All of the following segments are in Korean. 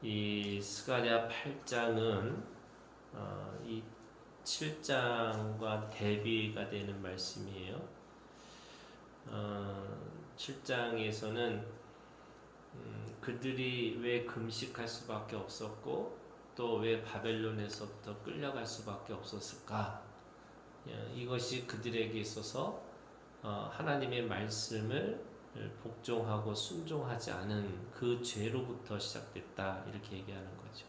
이 스가랴 8장은 이 7장과 대비가 되는 말씀이에요. 7장에서는 그들이 왜 금식할 수밖에 없었고 또 왜 바벨론에서부터 끌려갈 수밖에 없었을까? 이것이 그들에게 있어서 하나님의 말씀을 복종하고 순종하지 않은 그 죄로부터 시작됐다, 이렇게 얘기하는 거죠.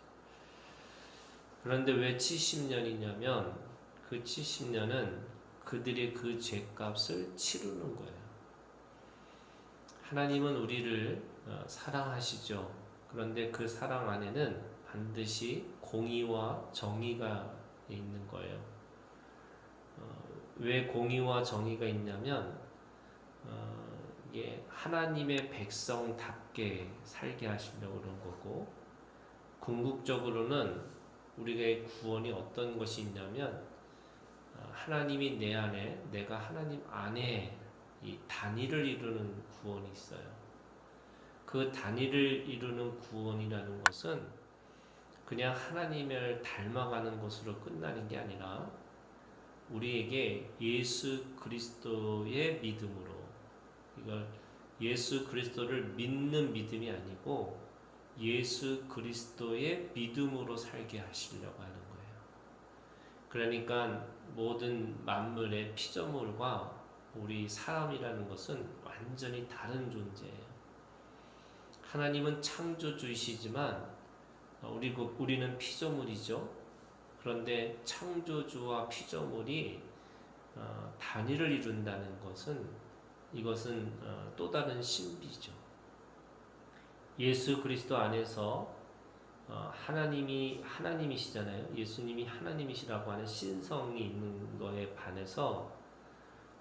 그런데 왜 70년이냐면 그 70년은 그들의 그 죄값을 치르는 거예요. 하나님은 우리를 사랑하시죠. 그런데 그 사랑 안에는 반드시 공의와 정의가 있는 거예요. 왜 공의와 정의가 있냐면 이게 하나님의 백성답게 살게 하시려고 그런 거고, 궁극적으로는 우리의 구원이 어떤 것이 있냐면 하나님이 내 안에, 내가 하나님 안에 이 단위를 이루는 구원이 있어요. 그 단위를 이루는 구원이라는 것은 그냥 하나님을 닮아가는 것으로 끝나는 게 아니라 우리에게 예수 그리스도의 믿음으로, 이걸 예수 그리스도를 믿는 믿음이 아니고 예수 그리스도의 믿음으로 살게 하시려고 하는 거예요. 그러니까 모든 만물의 피조물과 우리 사람이라는 것은 완전히 다른 존재예요. 하나님은 창조주이시지만 우리는 피조물이죠. 그런데 창조주와 피조물이 단위를 이룬다는 것은, 이것은 또 다른 신비죠. 예수 그리스도 안에서 하나님이 하나님이시잖아요. 예수님이 하나님이시라고 하는 신성이 있는 거에 반해서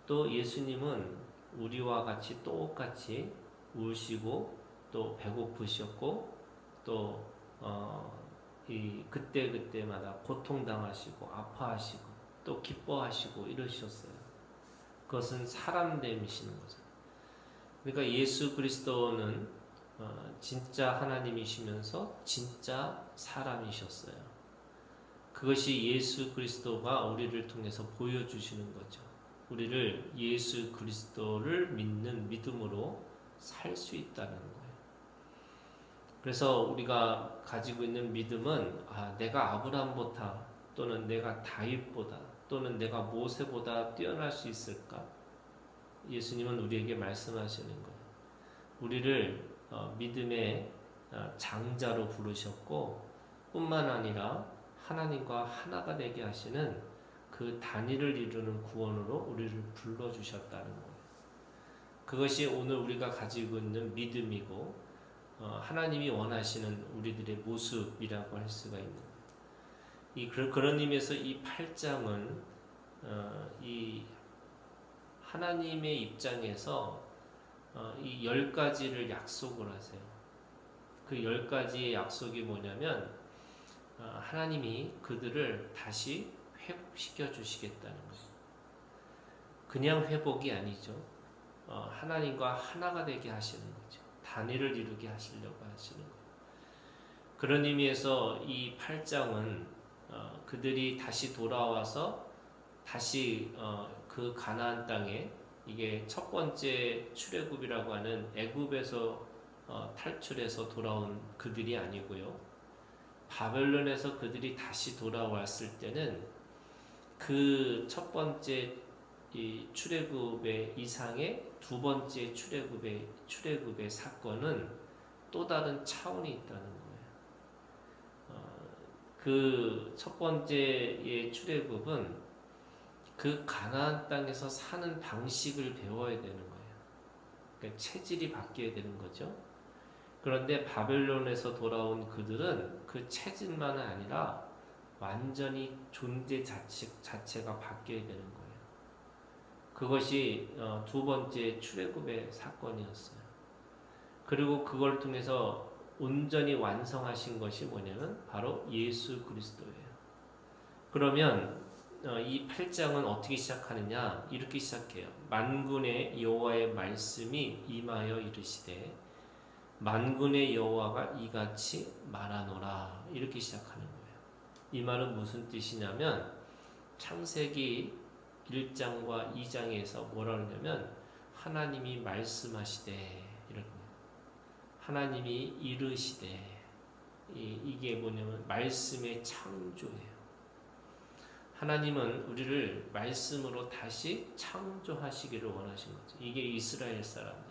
또 예수님은 우리와 같이 똑같이 우시고 또 배고프셨고 또 그때마다 고통당하시고 아파하시고 또 기뻐하시고 이러셨어요. 그것은 사람됨이시는 거죠. 그러니까 예수 그리스도는 진짜 하나님이시면서 진짜 사람이셨어요. 그것이 예수 그리스도가 우리를 통해서 보여주시는 거죠. 우리를 예수 그리스도를 믿는 믿음으로 살 수 있다는 거예요. 그래서 우리가 가지고 있는 믿음은 내가 아브라함보다 또는 내가 다윗보다 또는 내가 모세보다 뛰어날 수 있을까? 예수님은 우리에게 말씀하시는 거예요. 우리를 믿음의 장자로 부르셨고 뿐만 아니라 하나님과 하나가 되게 하시는 그 단위를 이루는 구원으로 우리를 불러주셨다는 거예요. 그것이 오늘 우리가 가지고 있는 믿음이고 하나님이 원하시는 우리들의 모습이라고 할 수가 있는 거예요. 그런 의미에서 이 8장은 이 하나님의 입장에서 이 10가지를 약속을 하세요. 그 10가지의 약속이 뭐냐면 하나님이 그들을 다시 회복시켜 주시겠다는 거예요. 그냥 회복이 아니죠. 하나님과 하나가 되게 하시는 거죠. 단위를 이루게 하시려고 하시는 거예요. 그런 의미에서 이 8장은 그들이 다시 돌아와서 다시 그 가나안 땅에, 이게 첫 번째 출애굽이라고 하는 애굽에서 탈출해서 돌아온 그들이 아니고요. 바벨론에서 그들이 다시 돌아왔을 때는 그 첫 번째 이 출애굽의 이상의 두 번째 출애굽의 사건은 또 다른 차원이 있다는 거예요. 그 첫 번째의 출애굽은 그 가나안 땅에서 사는 방식을 배워야 되는 거예요. 그러니까 체질이 바뀌어야 되는 거죠. 그런데 바벨론에서 돌아온 그들은 그 체질만은 아니라 완전히 존재 자체가 바뀌어야 되는 거예요. 그것이 두 번째 출애굽의 사건이었어요. 그리고 그걸 통해서 온전히 완성하신 것이 뭐냐면 바로 예수 그리스도예요. 그러면 이 8장은 어떻게 시작하느냐? 이렇게 시작해요. 만군의 여호와의 말씀이 임하여 이르시되 만군의 여호와가 이같이 말하노라. 이렇게 시작하는 거예요. 이 말은 무슨 뜻이냐면 창세기 1장과 2장에서 뭐라 그러냐면 하나님이 말씀하시되 이런 거예요. 하나님이 이르시되 이게 뭐냐면 말씀의 창조예요. 하나님은 우리를 말씀으로 다시 창조하시기를 원하신 거죠. 이게 이스라엘 사람들이에요.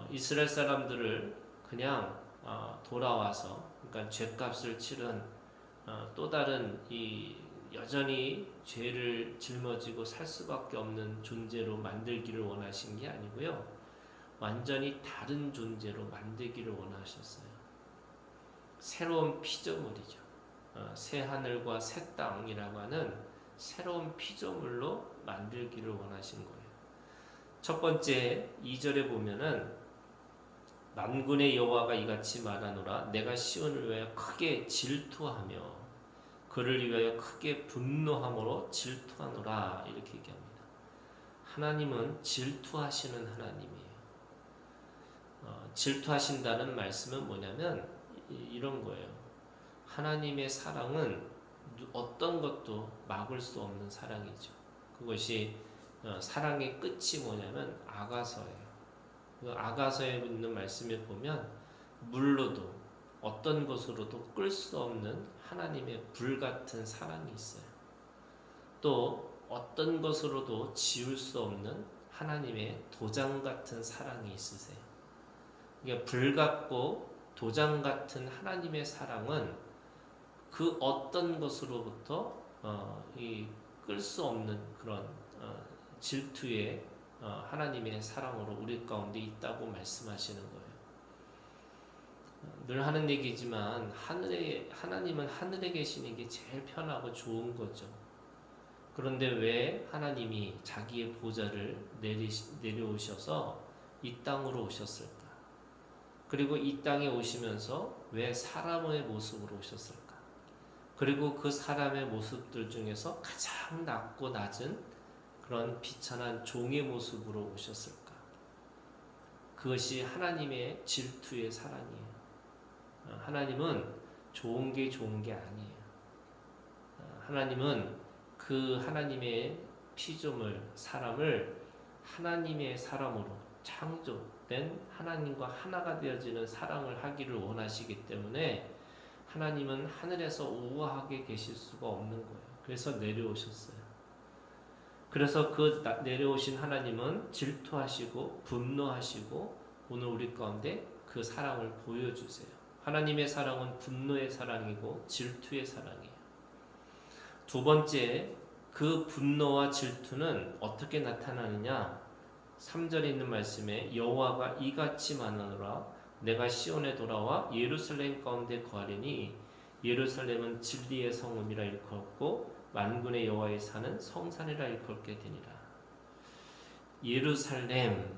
이스라엘 사람들을 그냥 돌아와서 그러니까 죄값을 치른 또 다른 이 여전히 죄를 짊어지고 살 수밖에 없는 존재로 만들기를 원하신 게 아니고요. 완전히 다른 존재로 만들기를 원하셨어요. 새로운 피조물이죠. 새 하늘과 새 땅이라고 하는 새로운 피조물로 만들기를 원하신 거예요. 첫 번째 2절에 보면은 만군의 여호와가 이같이 말하노라 내가 시온을 위하여 크게 질투하며 그를 위하여 크게 분노함으로 질투하노라 이렇게 얘기합니다. 하나님은 질투하시는 하나님이에요. 질투하신다는 말씀은 뭐냐면 이런 거예요. 하나님의 사랑은 어떤 것도 막을 수 없는 사랑이죠. 그것이 사랑의 끝이 뭐냐면 아가서예요. 그 아가서에 있는 말씀에 보면 물로도 어떤 것으로도 끌 수 없는 하나님의 불같은 사랑이 있어요. 또 어떤 것으로도 지울 수 없는 하나님의 도장 같은 사랑이 있으세요. 그러니까 불같고 도장 같은 하나님의 사랑은 그 어떤 것으로부터 끌 수 없는 그런 질투의 하나님의 사랑으로 우리 가운데 있다고 말씀하시는 거예요. 늘 하는 얘기지만 하나님은 하늘에 계시는 게 제일 편하고 좋은 거죠. 그런데 왜 하나님이 자기의 보좌를 내려오셔서 이 땅으로 오셨을까? 그리고 이 땅에 오시면서 왜 사람의 모습으로 오셨을까? 그리고 그 사람의 모습들 중에서 가장 낮고 낮은 그런 비천한 종의 모습으로 오셨을까? 그것이 하나님의 질투의 사랑이에요. 하나님은 좋은 게 아니에요. 하나님은 그 하나님의 피조물 사람을 하나님의 사람으로 창조된 하나님과 하나가 되어지는 사랑을 하기를 원하시기 때문에 하나님은 하늘에서 우아하게 계실 수가 없는 거예요. 그래서 내려오셨어요. 그래서 그 내려오신 하나님은 질투하시고 분노하시고 오늘 우리 가운데 그 사랑을 보여주세요. 하나님의 사랑은 분노의 사랑이고 질투의 사랑이에요. 두 번째, 그 분노와 질투는 어떻게 나타나느냐? 3절에 있는 말씀에 여호와가 이같이 말하노라 내가 시온에 돌아와 예루살렘 가운데 거하리니 예루살렘은 진리의 성읍이라 일컫고 만군의 여호와의 산은 성산이라 일컫게 되니라. 예루살렘,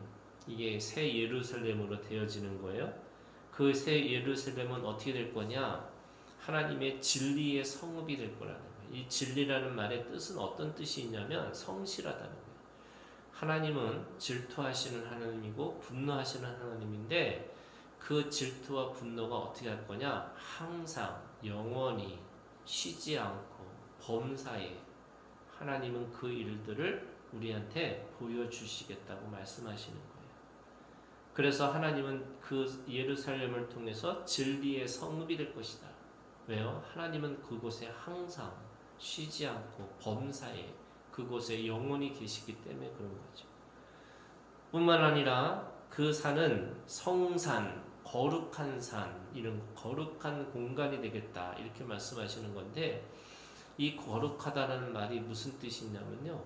이게 새 예루살렘으로 되어지는 거예요. 그 새 예루살렘은 어떻게 될 거냐? 하나님의 진리의 성읍이 될 거라는 거예요. 이 진리라는 말의 뜻은 어떤 뜻이 있냐면 성실하다는 거예요. 하나님은 질투하시는 하나님이고 분노하시는 하나님인데 그 질투와 분노가 어떻게 할 거냐? 항상 영원히 쉬지 않고 범사에 하나님은 그 일들을 우리한테 보여주시겠다고 말씀하시는 거예요. 그래서 하나님은 그 예루살렘을 통해서 진리의 성읍이 될 것이다. 왜요? 하나님은 그곳에 항상 쉬지 않고 범사에 그곳에 영원히 계시기 때문에 그런 거죠. 뿐만 아니라 그 산은 성산, 거룩한 산, 이런 거룩한 공간이 되겠다 이렇게 말씀하시는 건데 이 거룩하다는 말이 무슨 뜻이 있냐면요.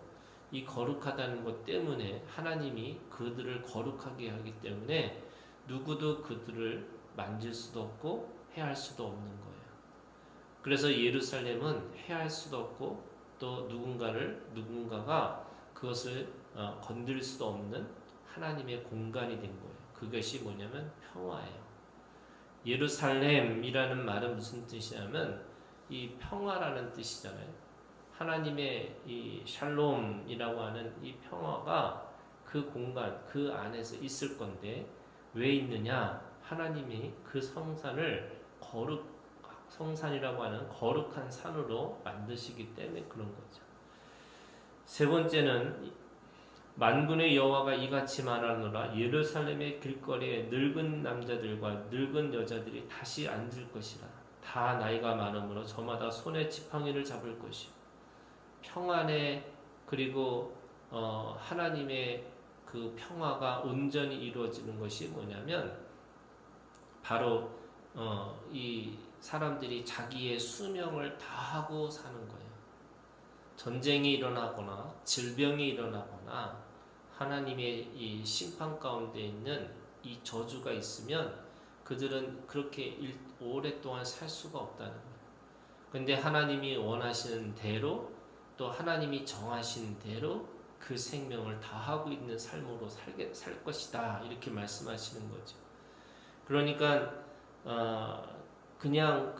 이 거룩하다는 것 때문에 하나님이 그들을 거룩하게 하기 때문에 누구도 그들을 만질 수도 없고 해할 수도 없는 거예요. 그래서 예루살렘은 해할 수도 없고 또 누군가가 그것을 건드릴 수도 없는 하나님의 공간이 된 거예요. 그것이 뭐냐면 평화예요. 예루살렘이라는 말은 무슨 뜻이냐면 이 평화라는 뜻이잖아요. 하나님의 이 샬롬이라고 하는 이 평화가 그 공간, 그 안에서 있을 건데 왜 있느냐? 하나님이 그 성산이라고 하는 거룩한 산으로 만드시기 때문에 그런 거죠. 세 번째는 만군의 여호와가 이같이 말하노라. 예루살렘의 길거리에 늙은 남자들과 늙은 여자들이 다시 앉을 것이라. 다 나이가 많으므로 저마다 손에 지팡이를 잡을 것이요. 평안에 그리고 하나님의 그 평화가 온전히 이루어지는 것이 뭐냐면 바로 이 사람들이 자기의 수명을 다하고 사는 거예요. 전쟁이 일어나거나 질병이 일어나거나 하나님의 이 심판 가운데 있는 이 저주가 있으면 그들은 그렇게 오랫동안 살 수가 없다는 거예요. 근데 하나님이 원하시는 대로 또 하나님이 정하신 대로 그 생명을 다하고 있는 삶으로 살 것이다. 이렇게 말씀하시는 거죠. 그러니까 그냥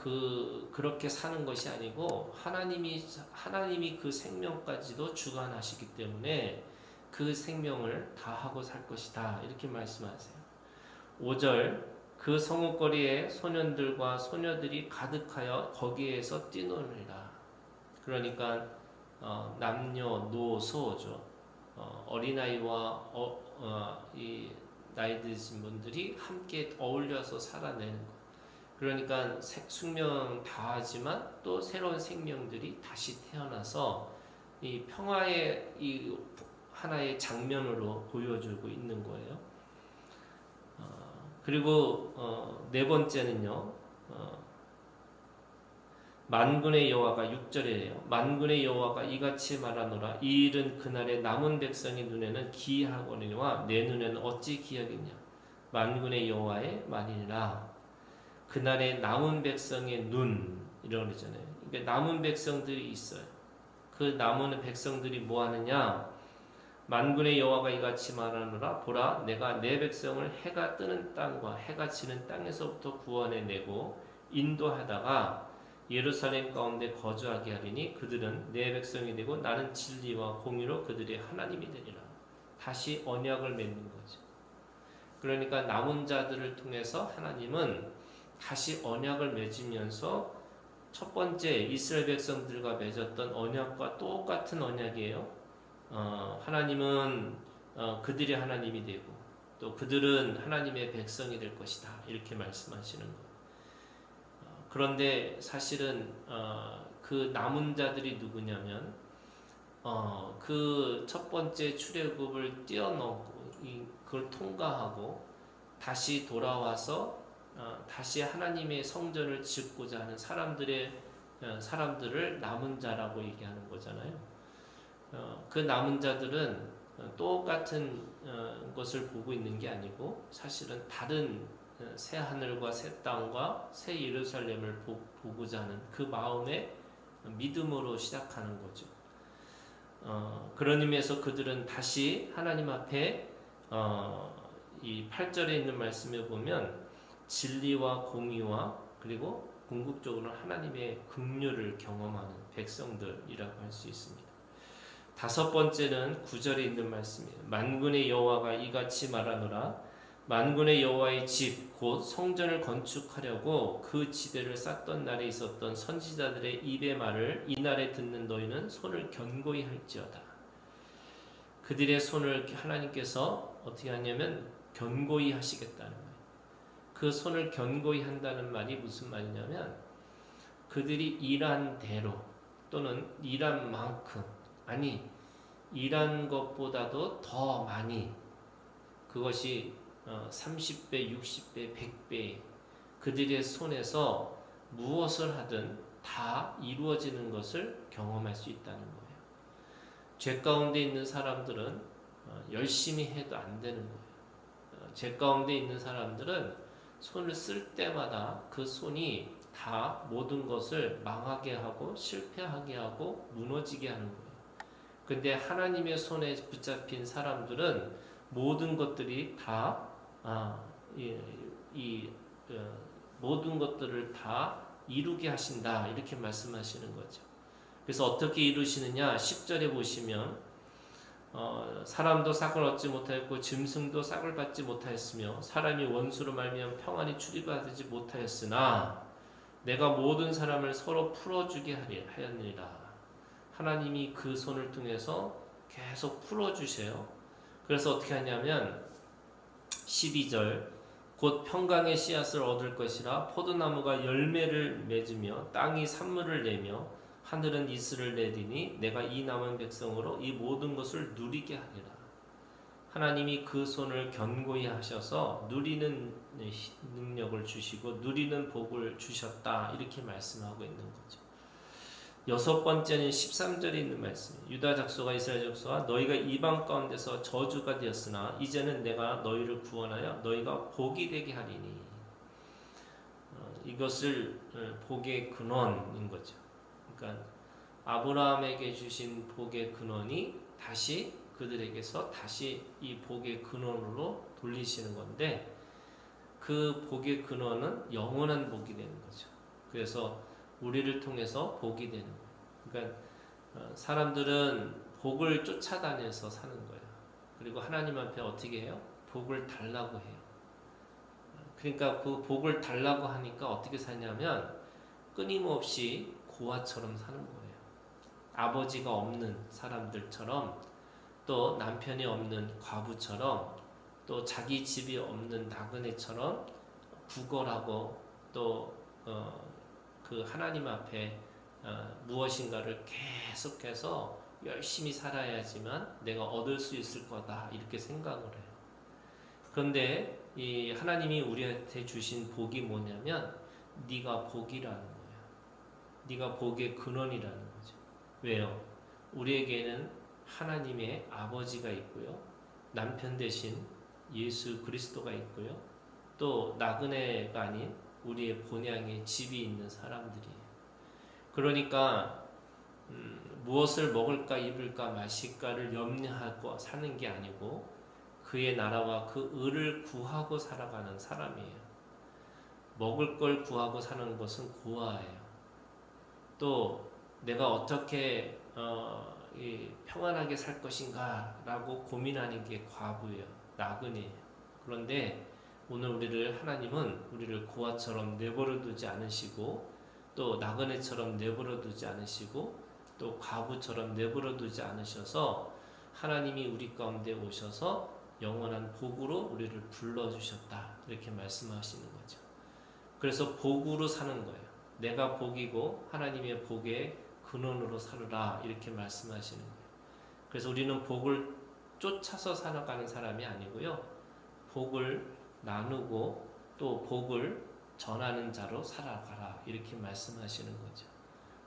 그렇게 사는 것이 아니고 하나님이 그 생명까지도 주관하시기 때문에 그 생명을 다하고 살 것이다. 이렇게 말씀하세요. 5절 그 성읍거리에 소년들과 소녀들이 가득하여 거기에서 뛰노니라. 그러니까 남녀노소죠. 어린아이와 이 나이 드신 분들이 함께 어울려서 살아내는 것. 그러니까 숙명 다하지만 또 새로운 생명들이 다시 태어나서 이 평화의 이 하나의 장면으로 보여주고 있는 거예요. 그리고 네 번째는요. 만군의 여호와가 6절이에요. 만군의 여호와가 이같이 말하노라. 이 일은 그날의 남은 백성의 눈에는 기이하거니와 내 눈에는 어찌 기하겠냐. 만군의 여호와의 말이니라. 그날의 남은 백성의 눈 이라고 그러잖아요. 그러니까 남은 백성들이 있어요. 그 남은 백성들이 뭐 하느냐? 만군의 여호와가 이같이 말하노라. 보라, 내가 내 백성을 해가 뜨는 땅과 해가 지는 땅에서부터 구원해 내고 인도하다가 예루살렘 가운데 거주하게 하리니 그들은 내 백성이 되고 나는 진리와 공의로 그들의 하나님이 되리라. 다시 언약을 맺는 거죠. 그러니까 남은 자들을 통해서 하나님은 다시 언약을 맺으면서 첫 번째 이스라엘 백성들과 맺었던 언약과 똑같은 언약이에요. 하나님은 그들의 하나님이 되고 또 그들은 하나님의 백성이 될 것이다. 이렇게 말씀하시는 거예요. 그런데 사실은 그 남은 자들이 누구냐면 그 첫 번째 출애굽을 뛰어넘고 그걸 통과하고 다시 돌아와서 다시 하나님의 성전을 짓고자 하는 사람들을 남은 자라고 얘기하는 거잖아요. 그 남은 자들은 똑같은 것을 보고 있는 게 아니고 사실은 다른 새 하늘과 새 땅과 새 예루살렘을 보고자 하는 그 마음의 믿음으로 시작하는 거죠. 그런 의미에서 그들은 다시 하나님 앞에 이 8절에 있는 말씀에 보면 진리와 공의와 그리고 궁극적으로 하나님의 긍휼을 경험하는 백성들이라고 할 수 있습니다. 다섯 번째는 9절에 있는 말씀이에요. 만군의 여호와가 이같이 말하노라. 만군의 여호와의 집 곧 성전을 건축하려고 그 지대를 쌓던 날에 있었던 선지자들의 입의 말을 이날에 듣는 너희는 손을 견고히 할지어다. 그들의 손을 하나님께서 어떻게 하냐면 견고히 하시겠다는 거예요. 그 손을 견고히 한다는 말이 무슨 말이냐면 그들이 일한 대로 또는 일한 만큼 일한 것보다도 더 많이 그것이 30배, 60배, 100배 그들의 손에서 무엇을 하든 다 이루어지는 것을 경험할 수 있다는 거예요. 죄 가운데 있는 사람들은 열심히 해도 안 되는 거예요. 죄 가운데 있는 사람들은 손을 쓸 때마다 그 손이 다 모든 것을 망하게 하고 실패하게 하고 무너지게 하는 거예요. 근데 하나님의 손에 붙잡힌 사람들은 모든 것들이 다 모든 것들을 다 이루게 하신다 이렇게 말씀하시는 거죠. 그래서 어떻게 이루시느냐 10절에 보시면 사람도 싹을 얻지 못하였고 짐승도 싹을 받지 못하였으며 사람이 원수로 말미암아 평안히 출입하지 못하였으나 내가 모든 사람을 서로 풀어주게 하였느니라. 하나님이 그 손을 통해서 계속 풀어주세요. 그래서 어떻게 하냐면 12절 곧 평강의 씨앗을 얻을 것이라 포도나무가 열매를 맺으며 땅이 산물을 내며 하늘은 이슬을 내리니 내가 이 남은 백성으로 이 모든 것을 누리게 하리라. 하나님이 그 손을 견고히 하셔서 누리는 능력을 주시고 누리는 복을 주셨다 이렇게 말씀하고 있는 거죠. 여섯 번째는 13절에 있는 말씀이에요. 유다 족속과 이스라엘 족속아 너희가 이방 가운데서 저주가 되었으나 이제는 내가 너희를 구원하여 너희가 복이 되게 하리니. 이것을 복의 근원인 거죠. 그러니까 아브라함에게 주신 복의 근원이 다시 그들에게서 다시 이 복의 근원으로 돌리시는 건데 그 복의 근원은 영원한 복이 되는 거죠. 그래서 우리를 통해서 복이 되는 거예요. 그러니까 사람들은 복을 쫓아다녀서 사는 거예요. 그리고 하나님 앞에 어떻게 해요? 복을 달라고 해요. 그러니까 그 복을 달라고 하니까 어떻게 사냐면 끊임없이 고아처럼 사는 거예요. 아버지가 없는 사람들처럼 또 남편이 없는 과부처럼 또 자기 집이 없는 나그네처럼 구걸하고 또 그 하나님 앞에 무엇인가를 계속해서 열심히 살아야지만 내가 얻을 수 있을 거다 이렇게 생각을 해요. 그런데 이 하나님이 우리한테 주신 복이 뭐냐면 네가 복이라는 거예요. 네가 복의 근원이라는 거죠. 왜요? 우리에게는 하나님의 아버지가 있고요. 남편 대신 예수 그리스도가 있고요. 또 나그네가 아닌 우리의 본향의 집이 있는 사람들이에요. 그러니까 무엇을 먹을까 입을까 마실까를 염려하고 사는 게 아니고 그의 나라와 그 의를 구하고 살아가는 사람이에요. 먹을 걸 구하고 사는 것은 고아예요. 또 내가 어떻게 평안하게 살 것인가 라고 고민하는 게 과부예요. 나그네예요. 그런데 오늘 하나님은 우리를 고아처럼 내버려 두지 않으시고 또 나그네처럼 내버려 두지 않으시고 또 과부처럼 내버려 두지 않으셔서 하나님이 우리 가운데 오셔서 영원한 복으로 우리를 불러주셨다 이렇게 말씀하시는 거죠. 그래서 복으로 사는 거예요. 내가 복이고 하나님의 복의 근원으로 살으라 이렇게 말씀하시는 거예요. 그래서 우리는 복을 쫓아서 살아가는 사람이 아니고요. 복을 나누고 또 복을 전하는 자로 살아가라 이렇게 말씀하시는 거죠.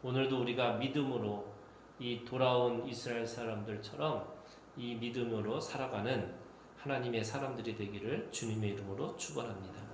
오늘도 우리가 믿음으로 이 돌아온 이스라엘 사람들처럼 이 믿음으로 살아가는 하나님의 사람들이 되기를 주님의 이름으로 축원합니다.